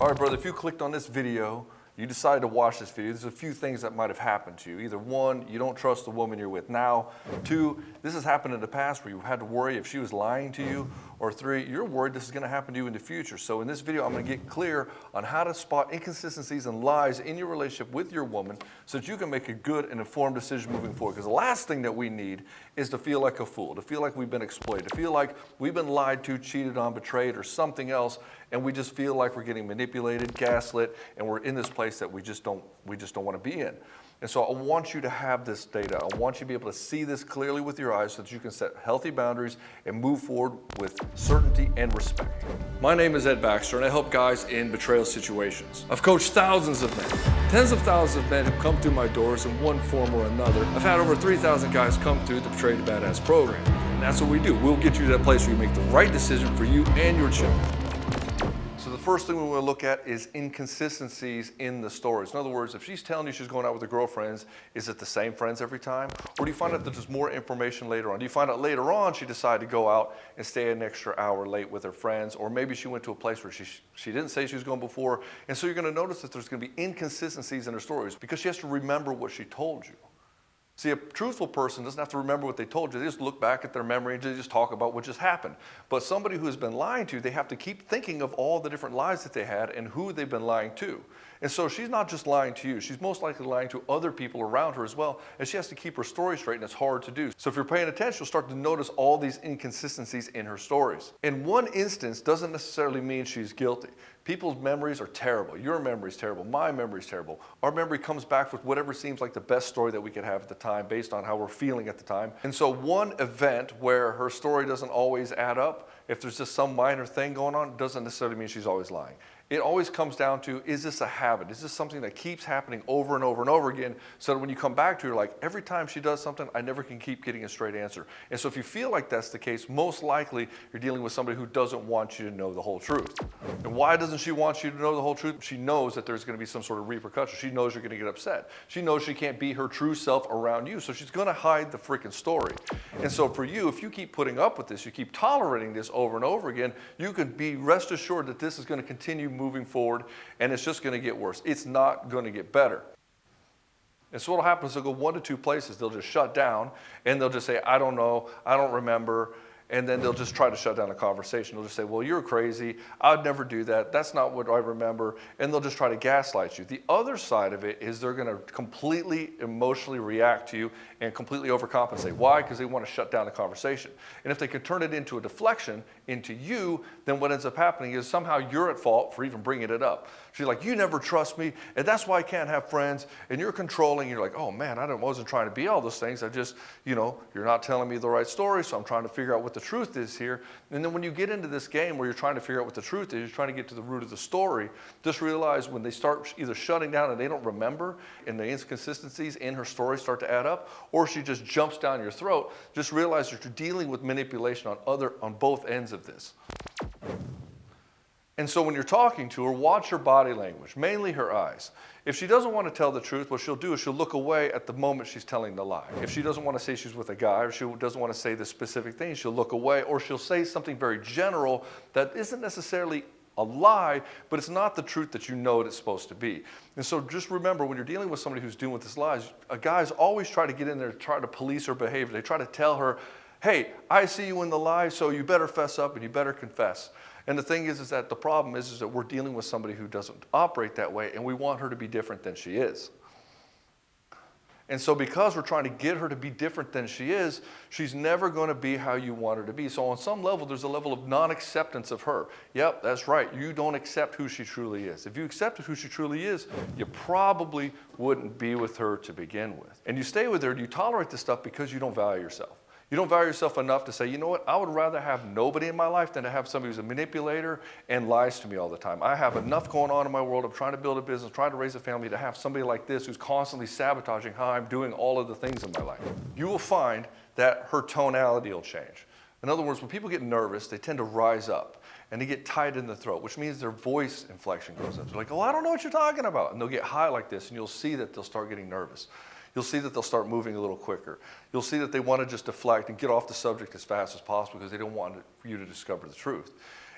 All right, brother, if you clicked on this video, you decided to watch this video, there's a few things that might have happened to you. Either one, you don't trust the woman you're with now. Two, this has happened in the past where you had to worry if she was lying to you. Or three, you're worried this is going to happen to you in the future. So in this video, I'm going to get clear on how to spot inconsistencies and lies in your relationship with your woman so that you can make a good and informed decision moving forward. Because the last thing that we need is to feel like a fool, to feel like we've been exploited, to feel like we've been lied to, cheated on, betrayed, or something else, and we just feel like we're getting manipulated, gaslit, and we're in this place that we just don't want to be in. And so I want you to have this data. I want you to be able to see this clearly with your eyes so that you can set healthy boundaries and move forward with certainty and respect. My name is Ed Baxter, and I help guys in betrayal situations. I've coached thousands of men, tens of thousands of men who've come through my doors in one form or another. I've had over 3,000 guys come through the Betrayed to Badass program. And that's what we do. We'll get you to that place where you make the right decision for you and your children. So the first thing we want to look at is inconsistencies in the stories. In other words, if she's telling you she's going out with her girlfriends, is it the same friends every time? Or do you find out that there's more information later on? Do you find out later on she decided to go out and stay an extra hour late with her friends? Or maybe she went to a place where she didn't say she was going before. And so you're going to notice that there's going to be inconsistencies in her stories because she has to remember what she told you. See, a truthful person doesn't have to remember what they told you. They just look back at their memory and they just talk about what just happened. But somebody who has been lying to you, they have to keep thinking of all the different lies that they had and who they've been lying to. And so she's not just lying to you. She's most likely lying to other people around her as well. And she has to keep her story straight, and it's hard to do. So if you're paying attention, you'll start to notice all these inconsistencies in her stories. In one instance doesn't necessarily mean she's guilty. People's memories are terrible. Your memory's terrible. My memory's terrible. Our memory comes back with whatever seems like the best story that we could have at the time based on how we're feeling at the time. And so one event where her story doesn't always add up, if there's just some minor thing going on, doesn't necessarily mean she's always lying. It always comes down to, is this a habit? Is this something that keeps happening over and over and over again so that when you come back to her, like every time she does something, I never can keep getting a straight answer. And so if you feel like that's the case, most likely you're dealing with somebody who doesn't want you to know the whole truth. And why doesn't she want you to know the whole truth? She knows that there's going to be some sort of repercussion. She knows you're going to get upset. She knows she can't be her true self around you, so she's going to hide the freaking story. And so for you, if you keep putting up with this, you keep tolerating this over and over again, you can be rest assured that this is going to continue moving forward, and it's just going to get worse. It's not going to get better. And so what will happen is they'll go one to two places. They'll just shut down, and they'll just say, I don't know, I don't remember, and then they'll just try to shut down the conversation. They'll just say, well, you're crazy. I'd never do that. That's not what I remember. And they'll just try to gaslight you. The other side of it is they're going to completely emotionally react to you and completely overcompensate. Why? Because they want to shut down the conversation. And if they can turn it into a deflection into you, then what ends up happening is somehow you're at fault for even bringing it up. She's like, you never trust me, and that's why I can't have friends, and you're controlling. You're like, oh man, I wasn't trying to be all those things. I just, you're not telling me the right story, so I'm trying to figure out what the truth is here. And then when you get into this game where you're trying to figure out what the truth is, you're trying to get to the root of the story, just realize when they start either shutting down and they don't remember, and the inconsistencies in her story start to add up, or she just jumps down your throat, just realize that you're dealing with manipulation on both ends of this. And so when you're talking to her, watch her body language, mainly her eyes. If she doesn't want to tell the truth, what she'll do is she'll look away at the moment she's telling the lie. If she doesn't want to say she's with a guy, or she doesn't want to say the specific thing, she'll look away, or she'll say something very general that isn't necessarily a lie, but it's not the truth that you know it's supposed to be. And so just remember, when you're dealing with somebody who's dealing with this lies, guys always try to get in there to try to police her behavior. They try to tell her, hey, I see you in the lie, so you better fess up and you better confess. And the thing is that the problem is that we're dealing with somebody who doesn't operate that way, and we want her to be different than she is. And so because we're trying to get her to be different than she is, she's never going to be how you want her to be. So on some level, there's a level of non-acceptance of her. Yep, that's right. You don't accept who she truly is. If you accepted who she truly is, you probably wouldn't be with her to begin with. And you stay with her and you tolerate this stuff because you don't value yourself. You don't value yourself enough to say, you know what, I would rather have nobody in my life than to have somebody who's a manipulator and lies to me all the time. I have enough going on in my world. I'm trying to build a business, trying to raise a family, to have somebody like this who's constantly sabotaging how I'm doing all of the things in my life. You will find that her tonality will change. In other words, when people get nervous, they tend to rise up and they get tight in the throat, which means their voice inflection goes up. They're like, oh, I don't know what you're talking about. And they'll get high like this, and you'll see that they'll start getting nervous. You'll see that they'll start moving a little quicker. You'll see that they want to just deflect and get off the subject as fast as possible because they don't want you to discover the truth.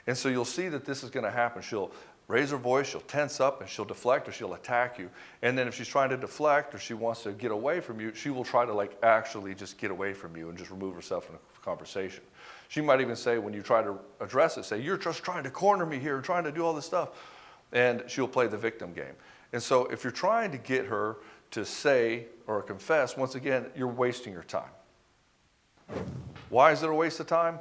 And so you'll see that this is going to happen. She'll raise her voice, she'll tense up, and she'll deflect or she'll attack you. And then if she's trying to deflect or she wants to get away from you, she will try to like actually just get away from you and just remove herself from the conversation. She might even say, when you try to address it, say, you're just trying to corner me here, trying to do all this stuff. And she'll play the victim game. And so if you're trying to get her to say or confess, once again, you're wasting your time. Why is it a waste of time?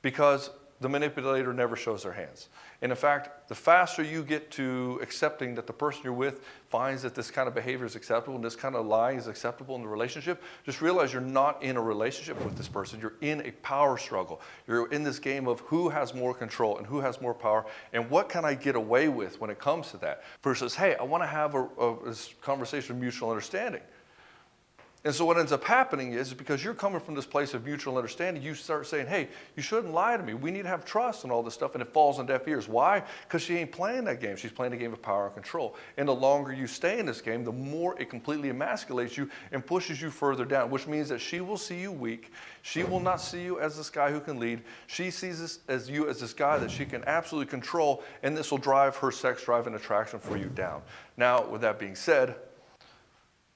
Because the manipulator never shows their hands. And in fact, the faster you get to accepting that the person you're with finds that this kind of behavior is acceptable and this kind of lying is acceptable in the relationship, just realize you're not in a relationship with this person. You're in a power struggle. You're in this game of who has more control and who has more power and what can I get away with when it comes to that versus, hey, I want to have this conversation of mutual understanding. And so what ends up happening is because you're coming from this place of mutual understanding, you start saying, hey, you shouldn't lie to me. We need to have trust and all this stuff. And it falls on deaf ears. Why? Because she ain't playing that game. She's playing a game of power and control. And the longer you stay in this game, the more it completely emasculates you and pushes you further down, which means that she will see you weak. She will not see you as this guy who can lead. She sees this as you as this guy that she can absolutely control. And this will drive her sex drive and attraction for you down. Now, with that being said,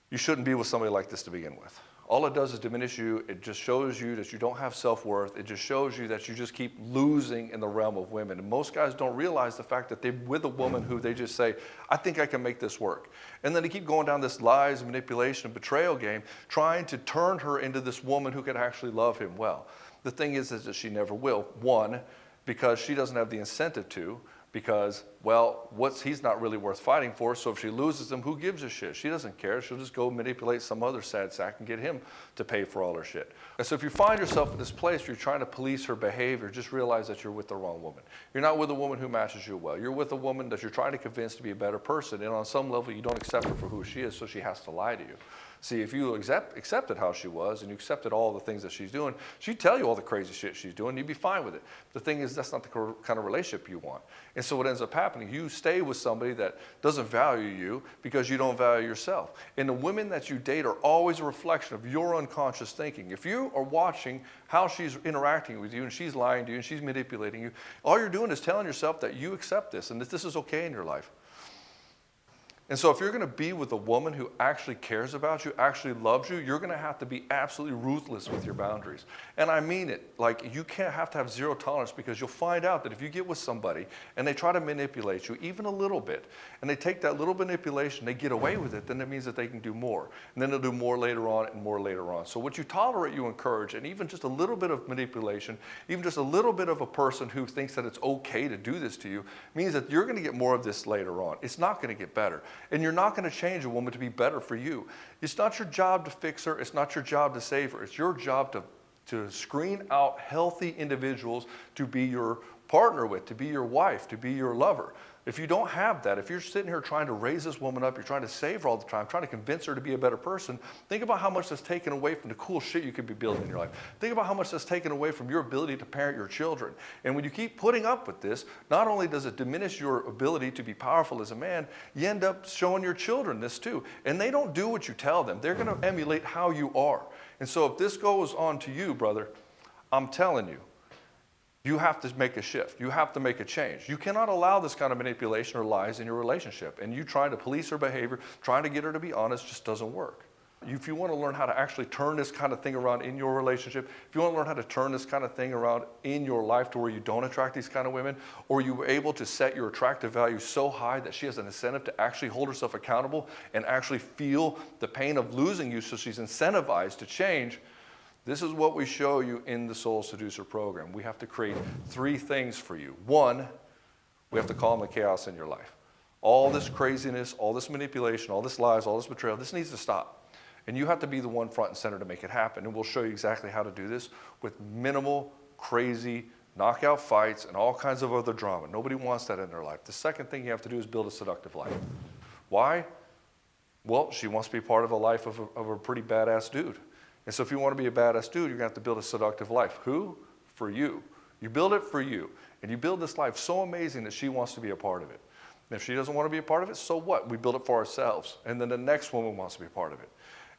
you shouldn't be with somebody like this to begin with. All it does is diminish you. It just shows you that you don't have self-worth. It just shows you that you just keep losing in the realm of women. And most guys don't realize the fact that they're with a woman who they just say, I think I can make this work. And then they keep going down this lies, manipulation, and betrayal game, trying to turn her into this woman who could actually love him well. The thing is that she never will. One, because she doesn't have the incentive to. Because, well, he's not really worth fighting for, so if she loses him, who gives a shit? She doesn't care. She'll just go manipulate some other sad sack and get him to pay for all her shit. And so if you find yourself in this place where you're trying to police her behavior, just realize that you're with the wrong woman. You're not with a woman who matches you well. You're with a woman that you're trying to convince to be a better person, and on some level you don't accept her for who she is, so she has to lie to you. See, if you accepted how she was and you accepted all the things that she's doing, she'd tell you all the crazy shit she's doing, you'd be fine with it. The thing is, that's not the kind of relationship you want. And so what ends up happening, you stay with somebody that doesn't value you because you don't value yourself. And the women that you date are always a reflection of your unconscious thinking. If you are watching how she's interacting with you and she's lying to you and she's manipulating you, all you're doing is telling yourself that you accept this and that this is okay in your life. And so if you're going to be with a woman who actually cares about you, actually loves you, you're going to have to be absolutely ruthless with your boundaries. And I mean it. Like, you can't have to have zero tolerance, because you'll find out that if you get with somebody and they try to manipulate you even a little bit, and they take that little manipulation, they get away with it, then it means that they can do more. And then they'll do more later on and more later on. So what you tolerate, you encourage. And even just a little bit of manipulation, even just a little bit of a person who thinks that it's okay to do this to you, means that you're going to get more of this later on. It's not going to get better. And you're not going to change a woman to be better for you. It's not your job to fix her. It's not your job to save her. It's your job to screen out healthy individuals to be your partner with, to be your wife, to be your lover. If you don't have that, if you're sitting here trying to raise this woman up, you're trying to save her all the time, trying to convince her to be a better person, think about how much that's taken away from the cool shit you could be building in your life. Think about how much that's taken away from your ability to parent your children. And when you keep putting up with this, not only does it diminish your ability to be powerful as a man, you end up showing your children this too. And they don't do what you tell them. They're going to emulate how you are. And so if this goes on to you, brother, I'm telling you, you have to make a shift. You have to make a change. You cannot allow this kind of manipulation or lies in your relationship. And you trying to police her behavior, trying to get her to be honest, just doesn't work. If you want to learn how to actually turn this kind of thing around in your relationship, if you want to learn how to turn this kind of thing around in your life to where you don't attract these kind of women, or you were able to set your attractive value so high that she has an incentive to actually hold herself accountable and actually feel the pain of losing you, so she's incentivized to change, this is what we show you in the Soul Seducer program. We have to create 3 things for you. 1, we have to calm the chaos in your life. All this craziness, all this manipulation, all this lies, all this betrayal, this needs to stop. And you have to be the one front and center to make it happen. And we'll show you exactly how to do this with minimal, crazy, knockout fights and all kinds of other drama. Nobody wants that in their life. The second thing you have to do is build a seductive life. Why? Well, she wants to be part of a life of a pretty badass dude. And so if you want to be a badass dude, you're going to have to build a seductive life. Who? For you. You build it for you. And you build this life so amazing that she wants to be a part of it. And if she doesn't want to be a part of it, so what? We build it for ourselves. And then the next woman wants to be a part of it.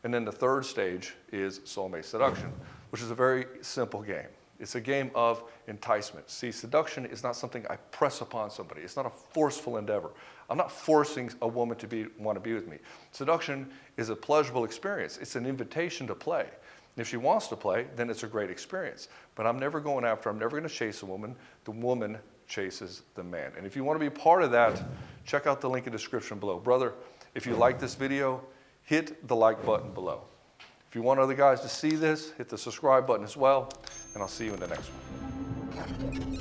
And then the third stage is soulmate seduction, which is a very simple game. It's a game of enticement. See, seduction is not something I press upon somebody. It's not a forceful endeavor. I'm not forcing a woman to want to be with me. Seduction is a pleasurable experience. It's an invitation to play. If she wants to play, then it's a great experience. But I'm never going after, I'm never going to chase a woman. The woman chases the man. And if you want to be part of that, check out the link in the description below. Brother, if you like this video, hit the like button below. If you want other guys to see this, hit the subscribe button as well, and I'll see you in the next one.